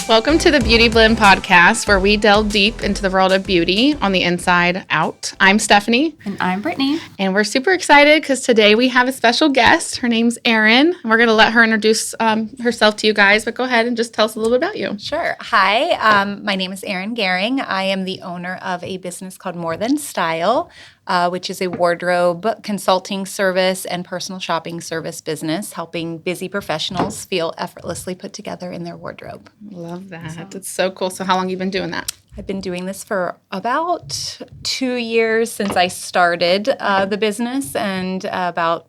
Welcome to the Beauty Blend podcast, where we delve deep into the world of beauty on the inside out. I'm Stephanie. And I'm Brittany. And we're super excited because today we have a special guest. Her name's Erin. And we're going to let her introduce herself to you guys, but go ahead and just tell us a little bit about you. Sure. Hi, my name is Erin Gehring. I am the owner of a business called More Than Style, which is a wardrobe consulting service and personal shopping service business, helping busy professionals feel effortlessly put together in their wardrobe. Love that. It's so cool. So how long have you been doing that? I've been doing this for about 2 years since I started the business, and about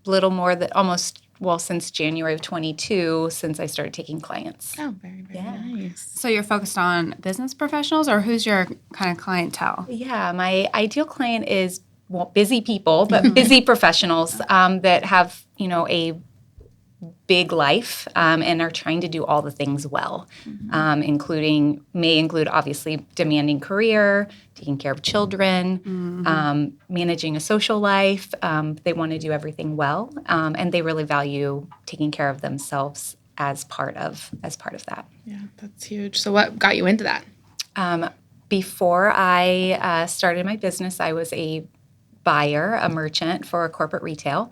little more than since January of 22, since I started taking clients. Oh, very, very nice. So you're focused on business professionals, or who's your kind of clientele? Yeah, my ideal client is busy people, but busy professionals that have, a big life and are trying to do all the things well, may include obviously demanding career, taking care of children, managing a social life. They want to do everything well, and they really value taking care of themselves as part of that. Yeah, that's huge. So what got you into that? Before I started my business, I was a buyer, a merchant for corporate retail.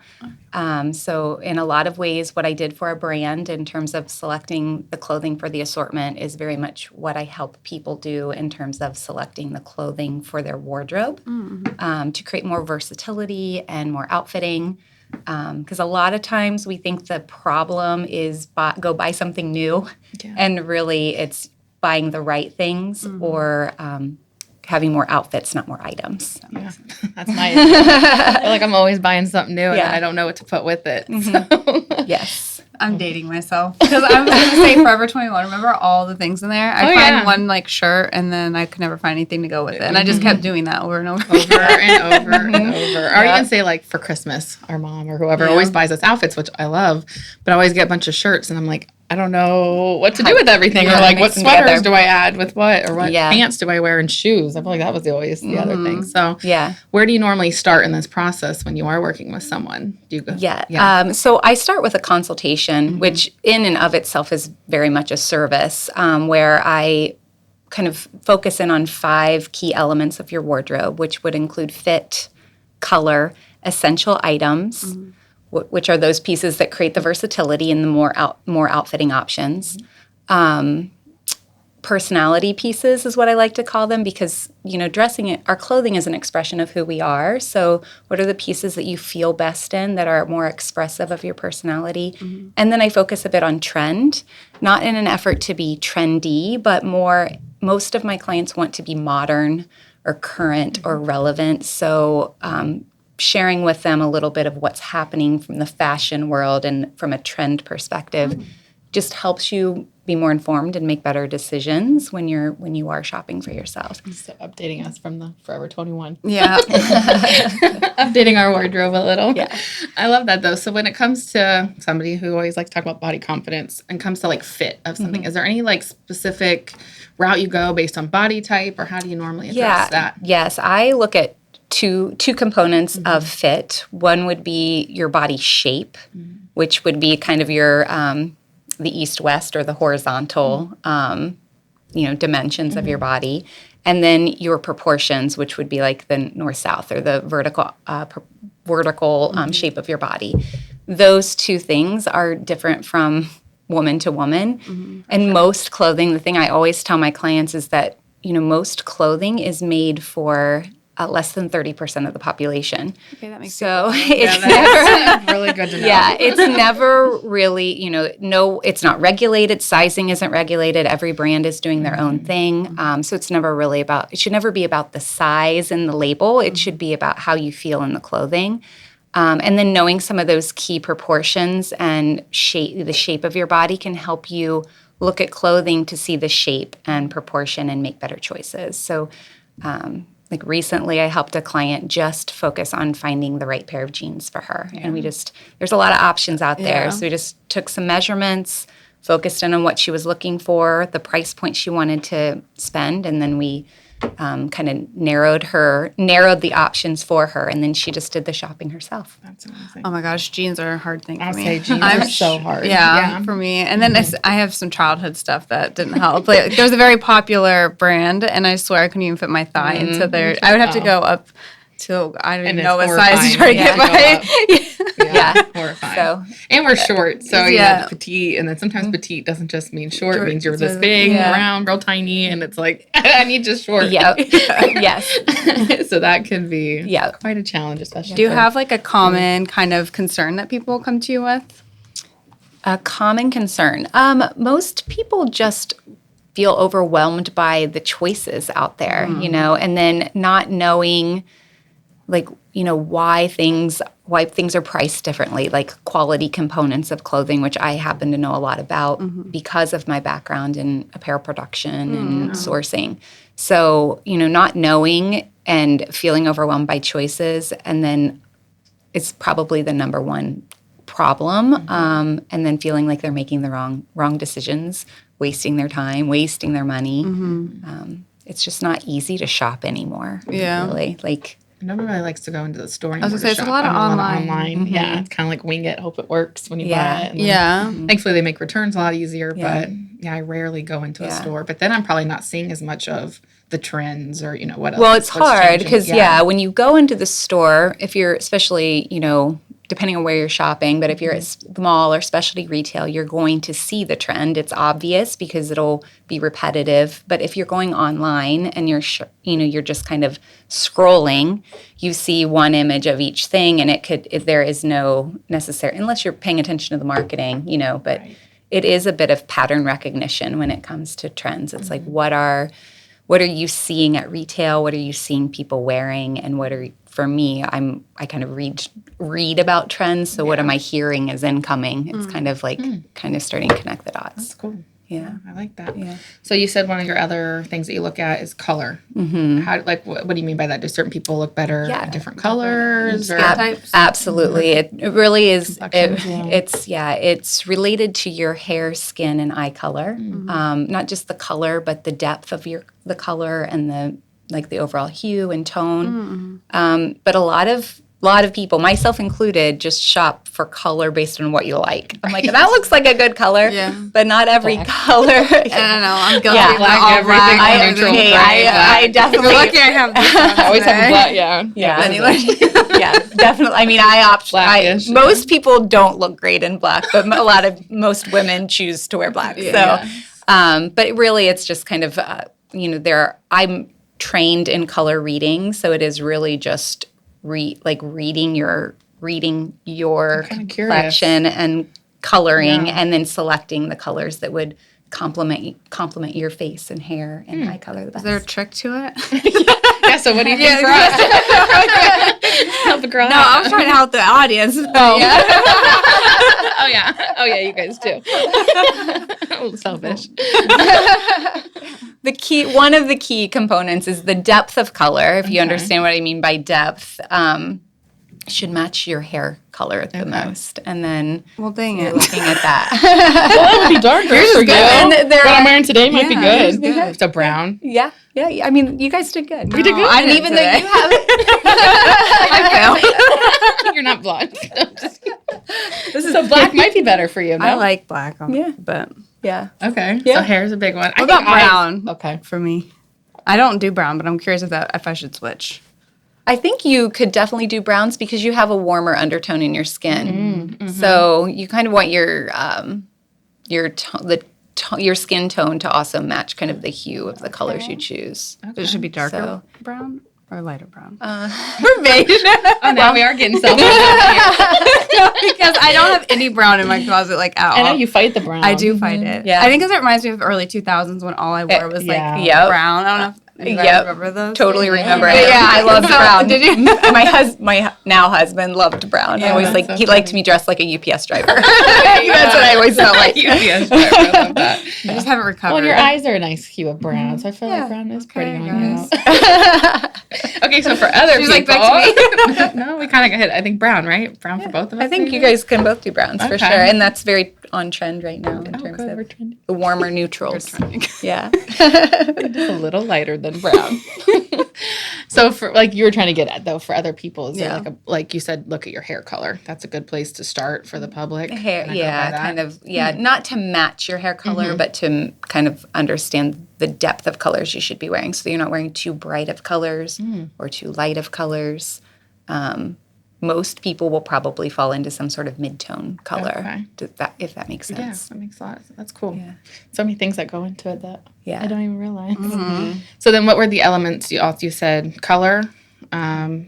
So in a lot of ways, what I did for a brand in terms of selecting the clothing for the assortment is very much what I help people do in terms of selecting the clothing for their wardrobe, to create more versatility and more outfitting. Because a lot of times we think the problem is go buy something new, and really it's buying the right things or having more outfits, not more items. Yeah, that's nice. I feel like I'm always buying something new and I don't know what to put with it. So. Yes. I'm dating myself because I was going to say Forever 21. Remember all the things in there? I find one shirt and then I could never find anything to go with it. And I just kept doing that over and over. Over and over and over. Or even say for Christmas, our mom or whoever always buys us outfits, which I love, but I always get a bunch of shirts and I'm like, I don't know what to do with everything, or what sweaters do I add with what, or what pants do I wear and shoes. I feel like that was always the other thing. So where do you normally start in this process when you are working with someone? Do you go? So I start with a consultation, which in and of itself is very much a service, where I kind of focus in on 5 key elements of your wardrobe, which would include fit, color, essential items, which are those pieces that create the versatility and the more outfitting options. Personality pieces is what I like to call them, because, our clothing is an expression of who we are. So what are the pieces that you feel best in that are more expressive of your personality? And then I focus a bit on trend, not in an effort to be trendy, but most of my clients want to be modern or current or relevant. So sharing with them a little bit of what's happening from the fashion world and from a trend perspective just helps you be more informed and make better decisions when you are shopping for yourself. So updating us from the Forever 21. Yeah. Updating our wardrobe a little. Yeah. I love that, though. So when it comes to somebody who always likes to talk about body confidence and comes to fit of something, is there any specific route you go based on body type, or how do you normally address that? Yes, I look at two components of fit. One would be your body shape, which would be kind of your the east-west or the horizontal dimensions of your body, and then your proportions, which would be like the north-south or the vertical shape of your body. Those two things are different from woman to woman, and most clothing. The thing I always tell my clients is that most clothing is made for less than 30% of the population. Okay, that makes sense. It's really good to know. Yeah, it's never really, it's not regulated. Sizing isn't regulated. Every brand is doing their own thing. So it's never really it should never be about the size and the label. It should be about how you feel in the clothing. And then knowing some of those key proportions and the shape of your body can help you look at clothing to see the shape and proportion and make better choices. So, recently I helped a client just focus on finding the right pair of jeans for her. And there's a lot of options out there. So we just took some measurements, focused in on what she was looking for, the price point she wanted to spend, and then we kind of narrowed the options for her, and then she just did the shopping herself. That's amazing. Oh my gosh, jeans are a hard thing for me. I'll say jeans are so hard. Yeah, for me. And then I have some childhood stuff that didn't help. Like, there was a very popular brand, and I swear I couldn't even fit my thigh into their. I would have to go up to, I don't even know what size to try to get my. Yeah, horrifying. So, and we're short, so petite, and then sometimes petite doesn't just mean short. It means you're this big, round, real tiny, and it's like, I need just short. Yep. Yes. So that can be quite a challenge, especially. Do you have like a common kind of concern that people come to you with? A common concern. Most people just feel overwhelmed by the choices out there, and then not knowing, like, why things are priced differently, like quality components of clothing, which I happen to know a lot about because of my background in apparel production and sourcing. So, not knowing and feeling overwhelmed by choices, and then it's probably the number one problem, and then feeling like they're making the wrong decisions, wasting their time, wasting their money. It's just not easy to shop anymore. Yeah. Really. Like, nobody really likes to go into the store anymore. I was going to say, it's a lot of online. Yeah, it's kind of like wing it, hope it works when you buy it. And thankfully, they make returns a lot easier, but I rarely go into a store. But then I'm probably not seeing as much of the trends or, what else. Well, it's hard because, when you go into the store, if you're especially, depending on where you're shopping, but if you're at the mall or specialty retail, you're going to see the trend. It's obvious because it'll be repetitive. But if you're going online and you're just kind of scrolling, you see one image of each thing, and there is no necessary, unless you're paying attention to the marketing, but it is a bit of pattern recognition when it comes to trends. It's like, what are you seeing at retail? What are you seeing people wearing? And for me, I kind of read about trends. So what am I hearing as incoming? It's kind of like starting to connect the dots. That's cool. Yeah, I like that. Yeah. So you said one of your other things that you look at is color. How, what do you mean by that? Do certain people look better at different colors? Or types? Absolutely. It really is. It's related to your hair, skin, and eye color. Not just the color, but the depth of the color and the overall hue and tone. But a lot of people, myself included, just shop for color based on what you like. I'm like, that looks like a good color, but not every color. I don't know. I'm guilty. Yeah, black, everything. I definitely. You're lucky I have this. I always have black. Yeah. Anyway. Yeah, definitely. I mean, most people don't look great in black, but most women choose to wear black. Yeah. So, but really, it's just kind of, I'm trained in color reading, so it is really just reading your collection and coloring, and then selecting the colors that would complement your face and hair and eye color the best. Is there a trick to it? Yeah, so what do you think for us? Help a girl No, I was trying to help the audience. Oh, yeah, you guys too. A little selfish. One of the key components is the depth of color. If you understand what I mean by depth, should match your hair color the most. And then dang it. Looking at that. Well, that would be darker for you. What I'm wearing today might be good. Good. So brown. Yeah. I mean, you guys did good. We did good. And even though you haven't. I failed. You're not blonde. So black might be better for you, no? I like black. But yeah. Okay. Yeah. So hair's a big one. What about brown? Okay. For me. I don't do brown, but I'm curious if I should switch. I think you could definitely do browns because you have a warmer undertone in your skin. So you kind of want your skin tone to also match kind of the hue of the colors you choose. It should be darker brown or lighter brown. Now we are getting selfish. Because I don't have any brown in my closet at all. I know you fight the brown. I do fight it. Yeah. I think because it reminds me of early 2000s when all I wore was brown. I don't know if you guys remember those. Totally remember it. Yeah, I loved brown. Did you? My now husband loved brown. Yeah, he liked me dressed like a UPS driver. That's what I always felt like. UPS driver. I love that. I just haven't recovered. Well, your eyes are a nice hue of brown, so I feel like brown is pretty on you. Okay, so for other people, like, back to me. No, we kind of hit. I think brown, right? Brown for both of us. I think you guys can both do browns for sure, and that's very on trend right now in terms of we're trending. the warmer neutrals. Yeah. Just a little lighter than brown. So for like you were trying to get at though, for other people, is there like you said, look at your hair color. That's a good place to start for the public. Hair, not to match your hair color, but to kind of understand the depth of colors you should be wearing. So you're not wearing too bright of colors or too light of colors. Most people will probably fall into some sort of mid-tone color, if that makes sense. Yeah, that makes a lot of sense. That's cool. Yeah. So many things that go into it that I don't even realize. Mm-hmm. So then what were the elements? You said color,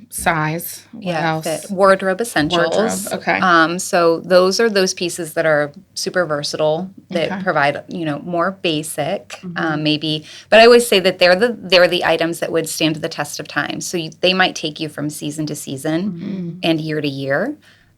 size. What else? Wardrobe essentials. Wardrobe, okay. So those are those pieces that are super versatile, that provide, more basic, maybe. But I always say that they're the items that would stand the test of time. So they might take you from season to season and year to year,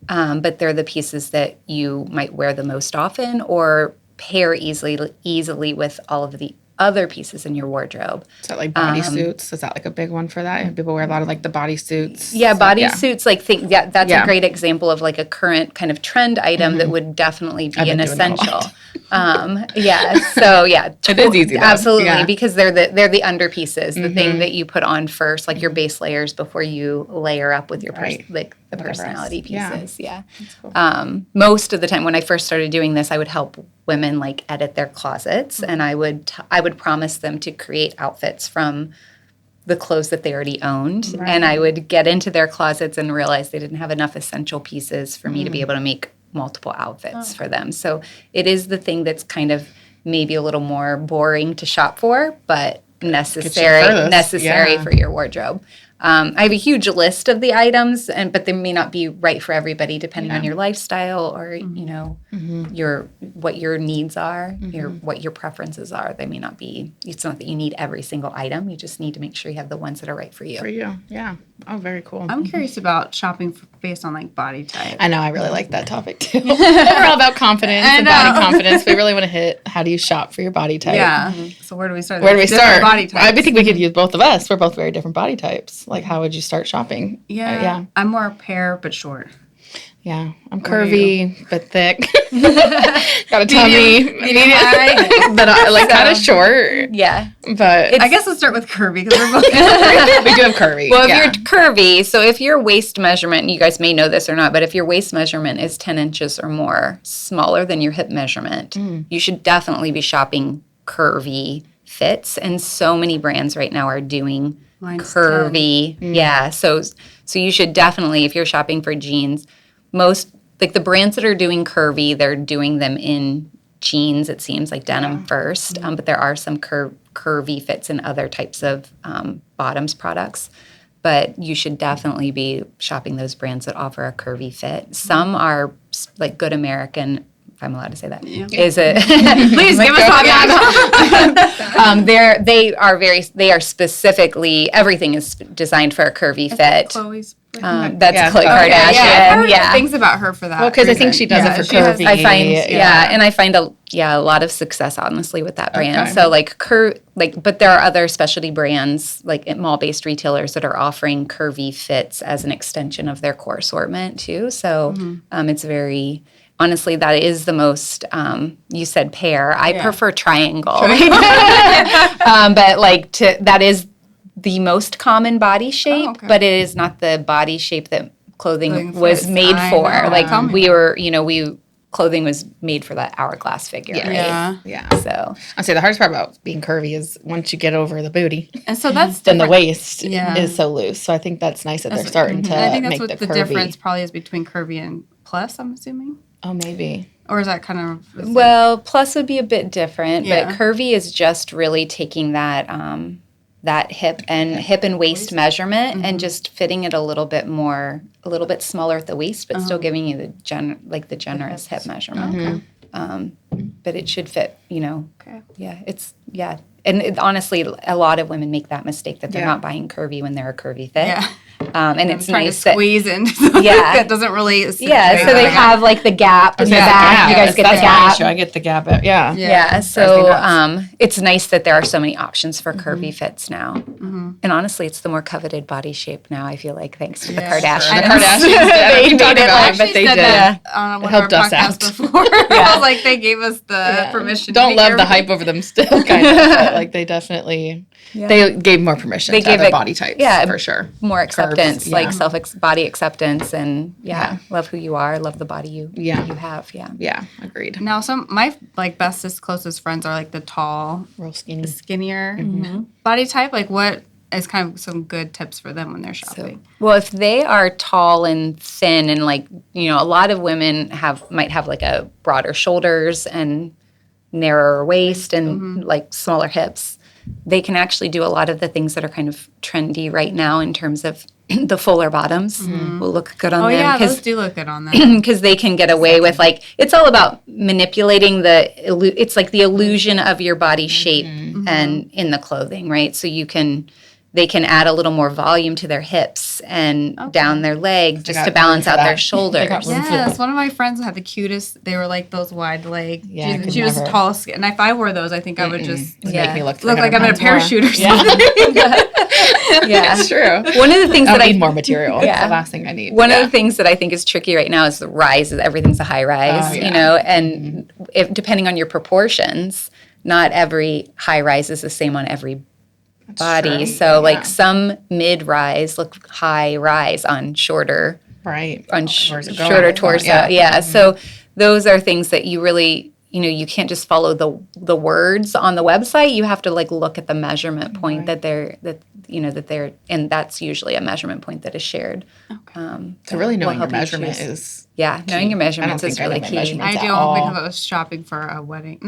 but they're the pieces that you might wear the most often or pair easily with all of the other pieces in your wardrobe. Is that like bodysuits? Is that like a big one for that? People wear a lot of like the bodysuits. Yeah, bodysuits. That's a great example of like a current kind of trend item that would definitely be an essential. It is easy though. Absolutely, because they're the underpieces, the thing that you put on first, like your base layers before you layer up with your the personality pieces. Yeah. Cool. Most of the time when I first started doing this, I would help women like edit their closets, and I would promise them to create outfits from the clothes that they already owned, and I would get into their closets and realize they didn't have enough essential pieces for me to be able to make multiple outfits for them. So it is the thing that's kind of maybe a little more boring to shop for, but necessary for your wardrobe. I have a huge list of the items, but they may not be right for everybody depending on your lifestyle or what your needs are, what your preferences are. They may not be. It's not that you need every single item. You just need to make sure you have the ones that are right for you. Yeah. Oh, very cool. I'm curious about shopping based on like body type. I know. I really like that topic too. We're all about confidence and body confidence. We really want to hit how do you shop for your body type? Yeah. So where do we start? Body types. I think we could use both of us. We're both very different body types. Like, how would you start shopping? Yeah. I'm more pear but short. Yeah, I'm curvy but thick. Got a tummy, medium high, but like kind of short. Yeah, but I guess let's start with curvy because we're both we do have curvy. Well, if you're curvy, so if your waist measurement, and you guys may know this or not, but if your waist measurement is 10 inches or more smaller than your hip measurement, you should definitely be shopping curvy fits. And so many brands right now are doing curvy. Yeah, so you should definitely, if you're shopping for jeans, most like the brands that are doing curvy, they're doing them in jeans. It seems like denim first, but there are some curvy fits in other types of bottoms products. But you should definitely be shopping those brands that offer a curvy fit. Some are like Good American. If I'm allowed to say that, is it? Please give us on that. They are specifically, everything is designed for a curvy fit. Chloe's. That's Khloe Kardashian. I've heard things about her for that. Well, because I think she does it for curvy. I find, and I find a lot of success, honestly, with that brand. Okay. So but there are other specialty brands, like mall-based retailers, that are offering curvy fits as an extension of their core assortment too. So it's very. Honestly, that is the most, you said pear. I prefer triangle. But that is the most common body shape, but it is not the body shape that clothing was made for. Clothing was made for that hourglass figure, right? Yeah. So I'd say the hardest part about being curvy is once you get over the booty. And so that's then the waist is so loose. So I think that's nice that they're starting to I think that's make what the the difference probably is between curvy and plus, I'm assuming. Oh, maybe. Or is that kind of... Well, plus would be a bit different, but curvy is just really taking that that hip and waist measure,ment and just fitting it a little bit smaller at the waist, but still giving you the generous hip measurement. But it should fit, Okay. Yeah, honestly, a lot of women make that mistake that they're not buying curvy when they're a curvy fit. Yeah. And it's trying nice to squeeze into something that doesn't really. So they have like the gap in the back. You guys get the gap. I get the gap. Yeah. So it's nice that there are so many options for curvy fits now. And honestly, it's the more coveted body shape now. I feel like thanks to the Kardashians. The Kardashians they made it like, but they did. On one helped us out before. I was like, they gave us the permission. Don't love the hype over them still, kind of. But like they definitely. Yeah. They gave more permission to other body types, for sure. More acceptance, like body acceptance, and love who you are, love the body you have. Yeah, agreed. Now, my like bestest, closest friends are like the tall, real skinny, skinnier body type. Like, what is kind of some good tips for them when they're shopping? Well, if they are tall and thin, and like a lot of women might have like a broader shoulders and narrower waist and like smaller hips. They can actually do a lot of the things that are kind of trendy right now in terms of the fuller bottoms will look good on them. Oh, yeah, those do look good on them. Because they can get away with, like, it's all about manipulating it's like the illusion of your body shape and in the clothing, right? So they can add a little more volume to their hips and down their leg just to balance out their shoulders. Yes, one of my friends had the cutest. They were like those wide leg. Yeah, she was tall, and if I wore those, I think I would just make me look like I'm in a parachute or something. Yeah, it's true. One of the things that I need more material. It's the last thing I need. One of the things that I think is tricky right now is the rise. Everything's a high rise, and if depending on your proportions, not every high rise is the same on every body. So like some mid-rise look high rise on shorter shorter torso. So those are things that you really you can't just follow the words on the website. You have to like look at the measurement point that they're and that's usually a measurement point that is shared. Okay. So really knowing your measurement is knowing your measurements is really key. I do because I was shopping for a wedding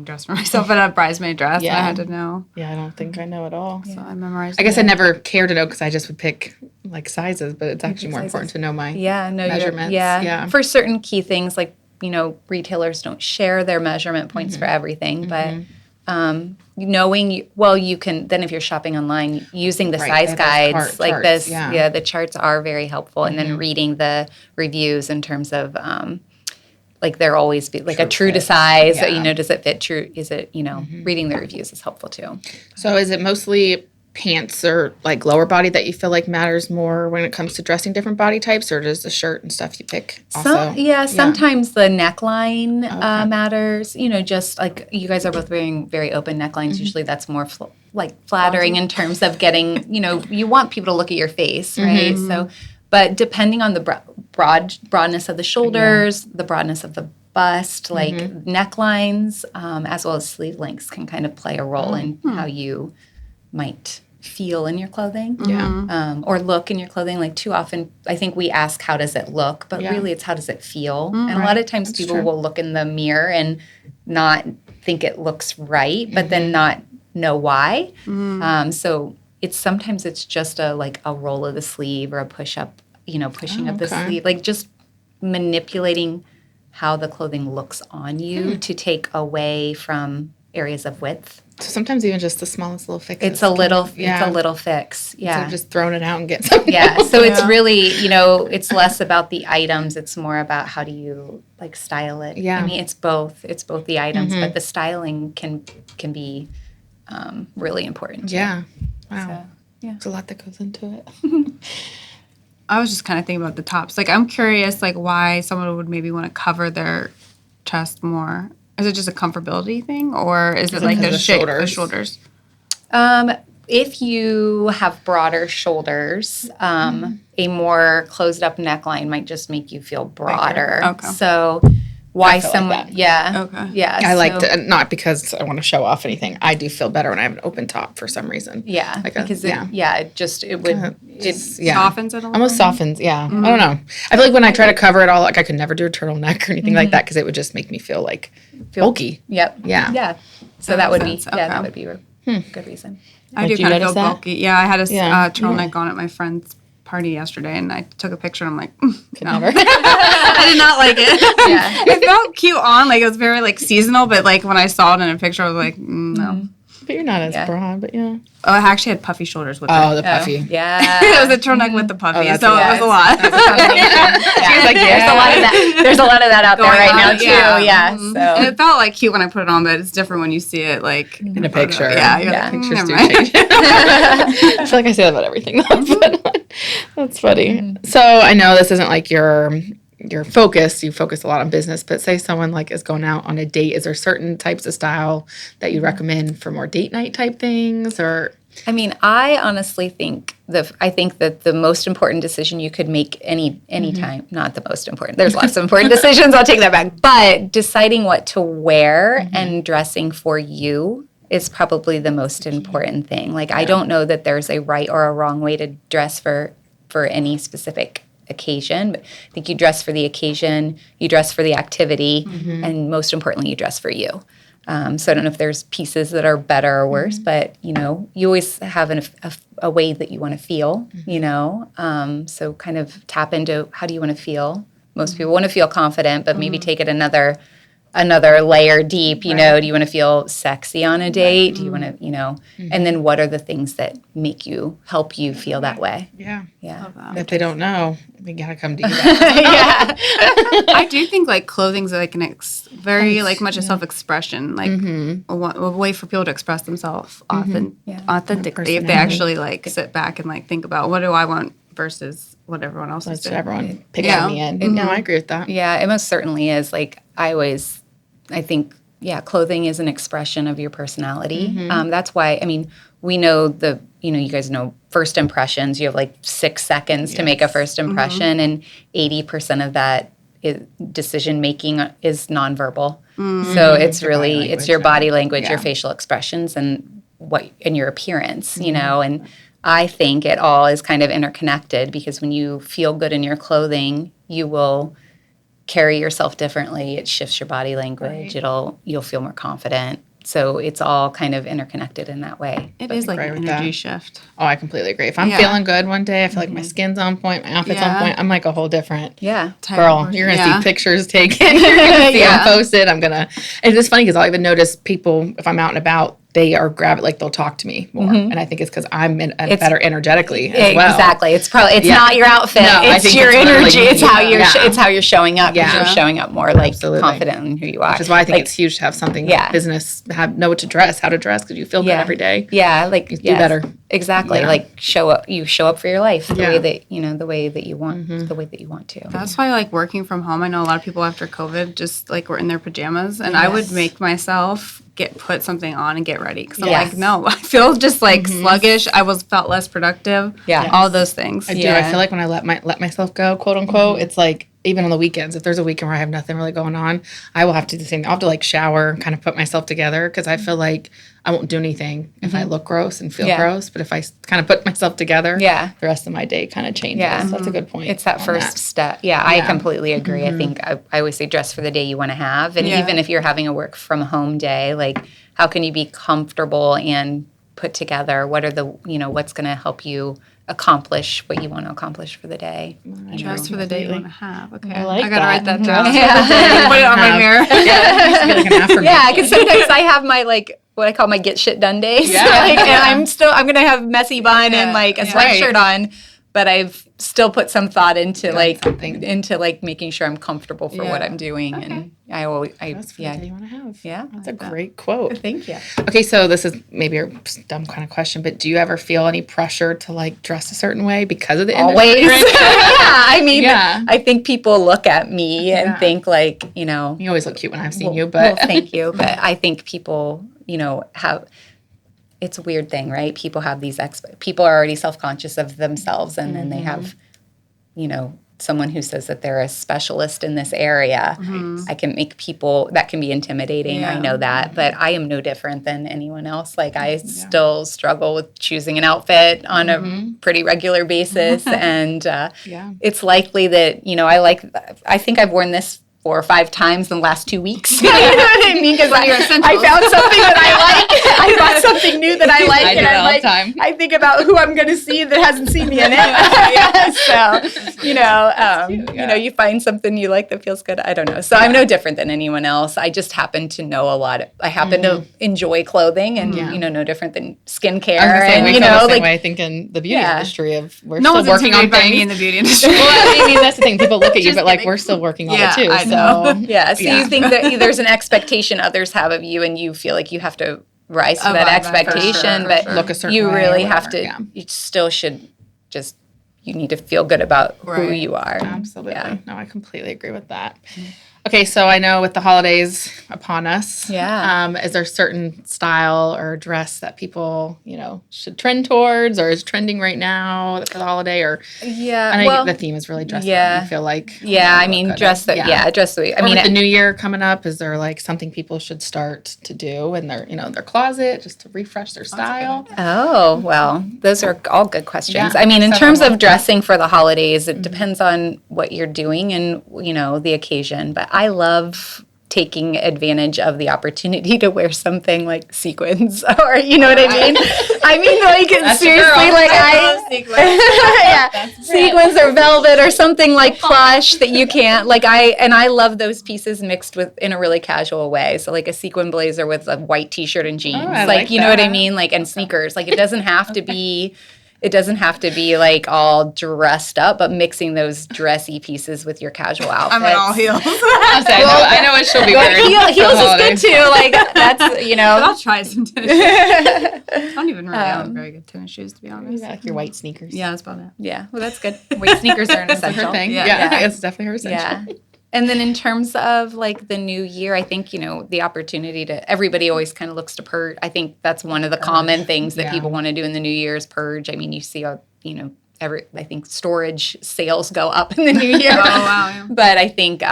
dress for myself, but a bridesmaid dress. Yeah. I had to know. Yeah, I don't think I know at all. So I memorized. I guess I never cared to know because I just would pick like sizes, but it's actually more important to know my measurements. For certain key things like retailers don't share their measurement points for everything, but knowing you can then if you're shopping online using the size guides like charts, the charts are very helpful, and then reading the reviews in terms of like there always be like true a true to size does it fit true, is it reading the reviews is helpful too. So is it mostly pants or like lower body that you feel like matters more when it comes to dressing different body types, or does the shirt and stuff you pick also? Sometimes the neckline matters. Just like you guys are both wearing very open necklines. Usually that's more flattering in terms of getting, you want people to look at your face, right? So, but depending on the broadness of the shoulders, the broadness of the bust, like necklines, as well as sleeve lengths can kind of play a role in how you might feel in your clothing or look in your clothing. Like too often I think we ask how does it look, but really it's how does it feel. And a lot of times people will look in the mirror and not think it looks right, but then not know why. So sometimes it's just a roll of the sleeve or a push up, pushing up the sleeve, like just manipulating how the clothing looks on you to take away from areas of width. So sometimes even just the smallest little fix. It's a little fix. Yeah. So just throwing it out and get something. So it's really, it's less about the items. It's more about how do you style it. Yeah. I mean, it's both. It's both the items, but the styling can be really important. Yeah. Wow. So, there's a lot that goes into it. I was just kind of thinking about the tops. I'm curious, why someone would maybe want to cover their chest more. Is it just a comfortability thing, or is it the shoulders? If you have broader shoulders, a more closed-up neckline might just make you feel broader. Okay. So why someone... Like I liked it, not because I want to show off anything. I do feel better when I have an open top for some reason. Yeah, because it softens it a little. Almost softens, I don't know. I feel like when I try to cover it all, I could never do a turtleneck or anything like that because it would just make me feel bulky. Yep. Yeah. So that would be that would be a good reason. I do kind of feel bulky. Yeah, I had a turtleneck on at my friend's party yesterday, and I took a picture, and I'm like, no. I did not like it. It felt cute on, it was very seasonal, but when I saw it in a picture, I was like, no. But you're not as broad, but yeah. Oh, I actually had puffy shoulders with it. Oh, the puffy. Yeah. It was a turtleneck with the puffy, so it was a lot. She was like, there's a lot of that. There's a lot of that out there right now, too. Yeah. So. And it felt like cute when I put it on, but it's different when you see it like in a picture. Yeah. Pictures do change. I feel like I say that about everything, though. But that's funny. So I know this isn't like your focus. You focus a lot on business, but say someone like is going out on a date. Is there certain types of style that you recommend for more date night type things, or? I mean, I honestly think that the most important decision you could make any time, not the most important. There's lots of important decisions. I'll take that back. But deciding what to wear and dressing for you is probably the most important thing. Like, I don't know that there's a right or a wrong way to dress for any specific occasion, but I think you dress for the occasion, you dress for the activity, and most importantly, you dress for you. So I don't know if there's pieces that are better or worse, but, you always have a way that you want to feel, so kind of tap into how do you want to feel. Most people want to feel confident, but maybe take it another layer deep, do you want to feel sexy on a date? Do you want to, and then what are the things that help you feel that way? Yeah. Yeah. If they don't know, we got to come to you. Yeah. I do think like clothing's like very like much a self-expression, like a way for people to express themselves authentically if they actually like sit back and like think about what do I want versus what everyone else is doing. Everyone pick on me in. No, I agree with that. Yeah, it most certainly is. Like I think, clothing is an expression of your personality. That's why, we know you guys know first impressions. You have like 6 seconds to make a first impression, and 80% of that decision making is nonverbal. So it's really, it's your body language, your facial expressions, and your appearance, and I think it all is kind of interconnected because when you feel good in your clothing, you will carry yourself differently. It shifts your body language. Right. You'll feel more confident. So it's all kind of interconnected in that way. It is like an energy shift. Oh, I completely agree. If I'm feeling good one day, I feel like my skin's on point, my outfit's on point. I'm like a whole different girl. You're going to see pictures taken. You're going to see them posted. And it's funny because I'll even notice people, if I'm out and about, they are they'll talk to me more. And I think it's because I'm better energetically as well. Exactly. It's probably, not your outfit. No, it's your energy. It's how you're showing up. You're showing up more like confident in who you are. Which is why I think it's huge to have something business, know what to dress, how to dress, because you feel good every day. Yeah. Like you do better. Exactly. Yeah. Like show up for your life the way that, the way that you want, the way that you want to. That's why like working from home, I know a lot of people after COVID just like were in their pajamas, and I would make myself put something on and get ready because I'm like, no, I feel just like sluggish. I felt less productive. Yeah, all those things. I do. I feel like when I let myself go, quote unquote, it's like even on the weekends, if there's a weekend where I have nothing really going on, I will have to do the same. I'll have to like shower, kind of put myself together because I feel like I won't do anything if I look gross and feel gross. But if I kind of put myself together, the rest of my day kind of changes. Yeah. So that's a good point. It's that first step. Yeah, I completely agree. I think I always say dress for the day you want to have. And even if you're having a work from home day, like how can you be comfortable and put together? What are the, what's going to help you accomplish what you want to accomplish for the day? Dress for the day you want to have. Okay, I gotta write that down. Put it on my mirror. Because sometimes I have my what I call my get shit done days. Yeah. And I'm gonna have messy bun and like a sweatshirt on, but I've still put some thought into making sure I'm comfortable for what I'm doing. Okay. And That's the day you want to have. Yeah. That's a great quote. Thank you. Okay, so this is maybe a dumb kind of question, but do you ever feel any pressure to like dress a certain way because of the industry? Always. I think people look at me and think like, You always look cute when I've seen you, but. Well, thank you. But I think people, have, it's a weird thing, right? People have these, people are already self-conscious of themselves, and then they have, someone who says that they're a specialist in this area. I can make people, that can be intimidating. I know that, but I am no different than anyone else. Like I still struggle with choosing an outfit on a pretty regular basis. And it's likely that, I think I've worn this 4 or 5 times in the last 2 weeks. You know what I mean? Because I found something that I like. I bought something new that I like. I do that all the time. I think about who I'm going to see that hasn't seen me in it. So, you know, you find something you like that feels good. I don't know. So I'm no different than anyone else. I just happen to know a lot. I happen to enjoy clothing and, you know, no different than skincare. And, you know, like, I think in the beauty industry we're no still working on things. Me in the beauty industry. Well, I mean, that's the thing. People look at you, but like we're still working on it too. So you think that there's an expectation others have of you, and you feel like you have to rise to that expectation, but look a certain you way really or have whatever, to. You still should just. You need to feel good about who you are. Absolutely. Yeah. No, I completely agree with that. Okay, so I know with the holidays upon us, is there a certain style or dress that people, you know, should trend towards, or is trending right now for the holiday? Or I know the theme is really dress. I feel like I mean dress. Dress. I mean, with the new year coming up, is there like something people should start to do in their their closet just to refresh their style? Oh well, those are all good questions. I mean, in terms of dressing for the holidays, it depends on what you're doing and the occasion, but I love taking advantage of the opportunity to wear something like sequins, or you know what I mean? I mean, like seriously, like I love sequins. Sequins or velvet or something like plush that you can't like. I love those pieces mixed with in a really casual way. So like a sequin blazer with a white T-shirt and jeans, like you know what I mean? Like and sneakers. Like it doesn't have to be. It doesn't have to be like all dressed up, but mixing those dressy pieces with your casual outfits. I'm in all heels. I know what she'll be wearing. Heels is good too. Like that's But I'll try some tennis shoes. I don't even really own very good tennis shoes, to be honest. Like your white sneakers. Yeah, that's about it. Yeah, well, that's good. White sneakers are an essential. Her thing. Yeah, it's definitely her essential. Yeah. And then in terms of like the new year, I think, the opportunity to, everybody always kind of looks to purge. I think that's one of the common things that people want to do in the new year is purge. I mean, you see, I think storage sales go up in the new year. Oh, wow. Yeah. But I think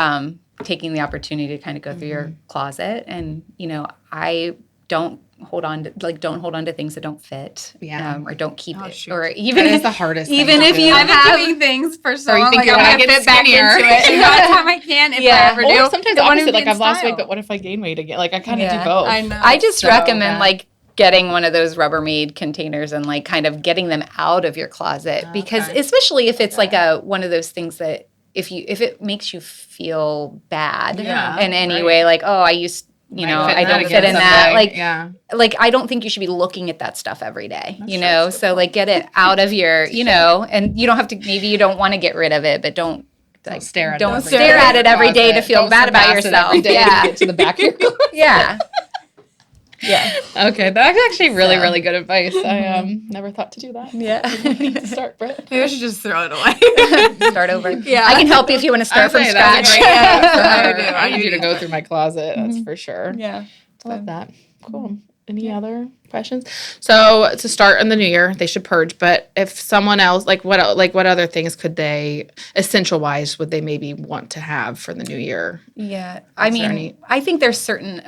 taking the opportunity to kind of go through your closet and, I don't hold on to things that don't fit, or don't keep it, shoot. or even that is the hardest. Even thing if you I've have been doing things for so you long, think like you're I'm gonna gonna get fit back skinnier. into it. And by the time I can, if I ever do, Or sometimes I wanna opposite, be like in I've lost style. weight, but what if I gain weight again? Like I kind of do both. I know. I just recommend like getting one of those Rubbermaid containers and like kind of getting them out of your closet because especially if it's like one of those things that if it makes you feel bad in any way, like I used. I don't fit in that. Like I don't think you should be looking at that stuff every day. So like get it out of your, and you don't have to. Maybe you don't want to get rid of it, but don't stare at it every day to feel bad about yourself. To get to the back of your closet. Yeah. Yeah. Okay, that's actually really, really good advice. I never thought to do that. Yeah. Need to start, Britt. Maybe I should just throw it away. Start over. Yeah. I can help you if you want to start from scratch. I need you to go through my closet. That's for sure. Yeah. I love that. Cool. Any other questions? So to start in the new year, they should purge. But if someone else, what other things could they, essential wise, would they maybe want to have for the new year? Yeah, I mean, I think there's certain.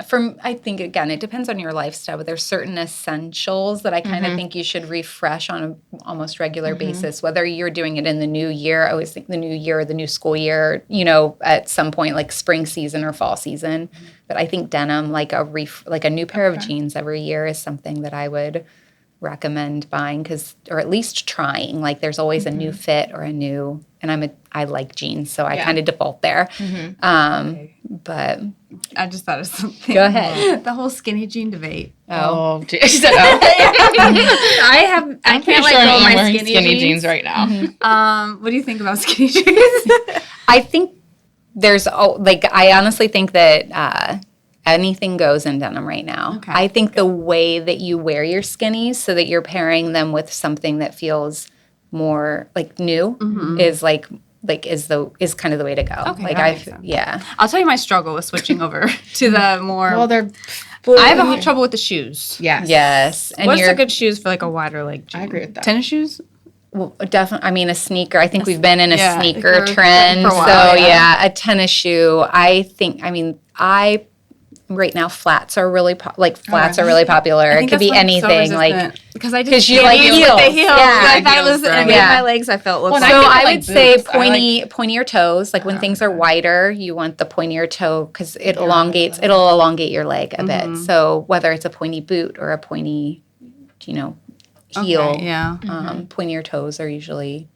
I think again, it depends on your lifestyle. But there's certain essentials that I kind of think you should refresh on an almost regular basis. Whether you're doing it in the new year, I always think the new year, or the new school year. At some point, like spring season or fall season. But I think denim, like a new pair of jeans every year, is something that I would recommend buying or at least trying. Like there's always a new fit or a new, and I like jeans, so I kind of default there. But I just thought of something. Go ahead. The whole skinny jean debate. Oh, geez. I can't let go of my skinny jeans right now. What do you think about skinny jeans? I think I honestly think that anything goes in denim right now. Okay. I think the way that you wear your skinnies so that you're pairing them with something that feels more like new is is kind of the way to go. Okay, I'll tell you my struggle with switching over to the more. Well, I have trouble with the shoes. Yes. And what's the good shoes for like a wider leg jean? I agree with that. Tennis shoes? Well, definitely. I mean, a sneaker. I think we've been in a sneaker trend. For a while, a tennis shoe. I think. I mean, right now flats are really popular. It could be anything because you like heels. With the heels. Yeah. I thought it was my legs. I felt looked. So I would say pointier toes. Like when things are wider, you want the pointier toe because it'll elongate your leg a bit. So whether it's a pointy boot or a pointy, heel, pointier toes are usually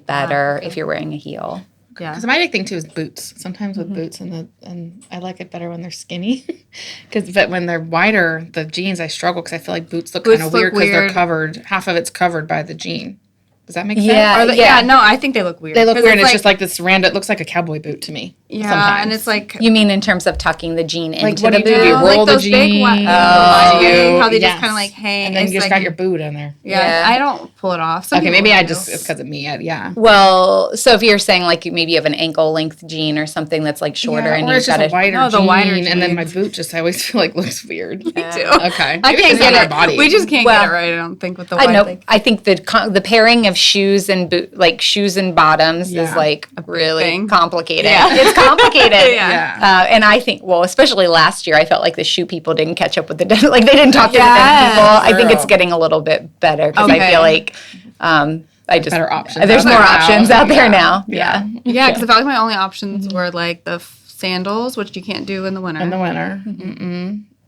better if you're wearing a heel. Yeah, because my big thing too is boots. Sometimes with boots and I like it better when they're skinny, but when they're wider, the jeans I struggle because I feel like boots look kind of weird because they're covered. Half of it's covered by the jean. Does that make sense? Yeah. No, I think they look weird. They look weird. It's just like this random. It looks like a cowboy boot to me. Yeah, sometimes. And it's like you mean in terms of tucking the jean into the boot? Do you roll the jean? How they just kind of like hang, and then you just got your boot in there. Yeah, I don't pull it off. Maybe it's because of me. Yeah. Well, so if you're saying like maybe you have an ankle length jean or something that's like shorter, and you've got a wider jean, and then my boot just I always feel like looks weird. Me too. Okay, I can't get it. Body. We just can't get it right. I don't think with the wide thing. I think the pairing of shoes and shoes and bottoms is like really complicated. Yeah. It's complicated. And I think, especially last year, I felt like the shoe people didn't catch up with they didn't talk to the denim people. I think it's getting a little bit better because I feel like better options. There's more options out there now. Yeah. Yeah, because I felt like my only options were like the sandals, which you can't do in the winter.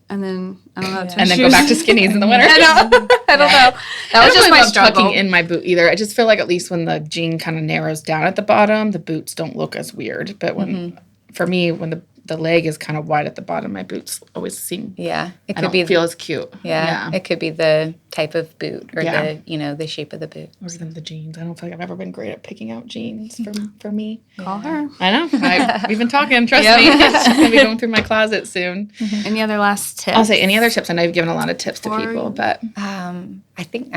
And then I don't know. And then go back to skinnies in the winter. I don't know. That was just my struggle. Tucking in my boot either. I just feel like at least when the jean kind of narrows down at the bottom, the boots don't look as weird. But for me, when the leg is kind of wide at the bottom, my boots always seem. Yeah, it could feel as cute. Yeah, it could be the type of boot or the shape of the boot. Or even the jeans. I don't feel like I've ever been great at picking out jeans for me. Call her. I know. We've been talking. Trust me. She's gonna be going through my closet soon. Any other last tips? I'll say any other tips. I know you've given a lot of tips to people, but I think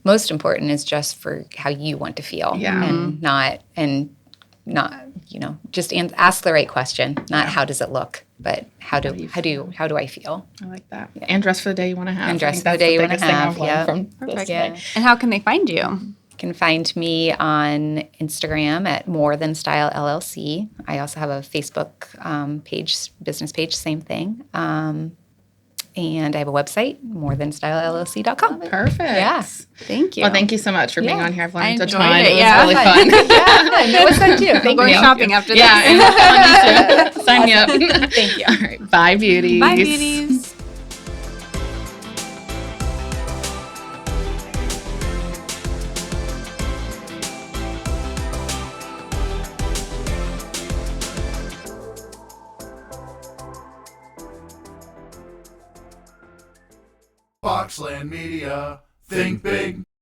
most important is just for how you want to feel, and not just ask the right question. Not how does it look, but how do I feel? I like that. Yeah. And dress for the day you want to have. And dress for the day you want to have. Perfect. And how can they find you? You can find me on Instagram at More Than Style LLC. I also have a Facebook business page, same thing. And I have a website, morethanstylellc.com. Perfect. Yeah. Thank you. Well, thank you so much for being on here. I've learned a ton. It was really fun. It was fun too. Thank you. Shopping after this. Yeah, and fun too. Sign me up. Thank you. All right. Bye, beauties. Bye, beauties. Boxland Media. Think big.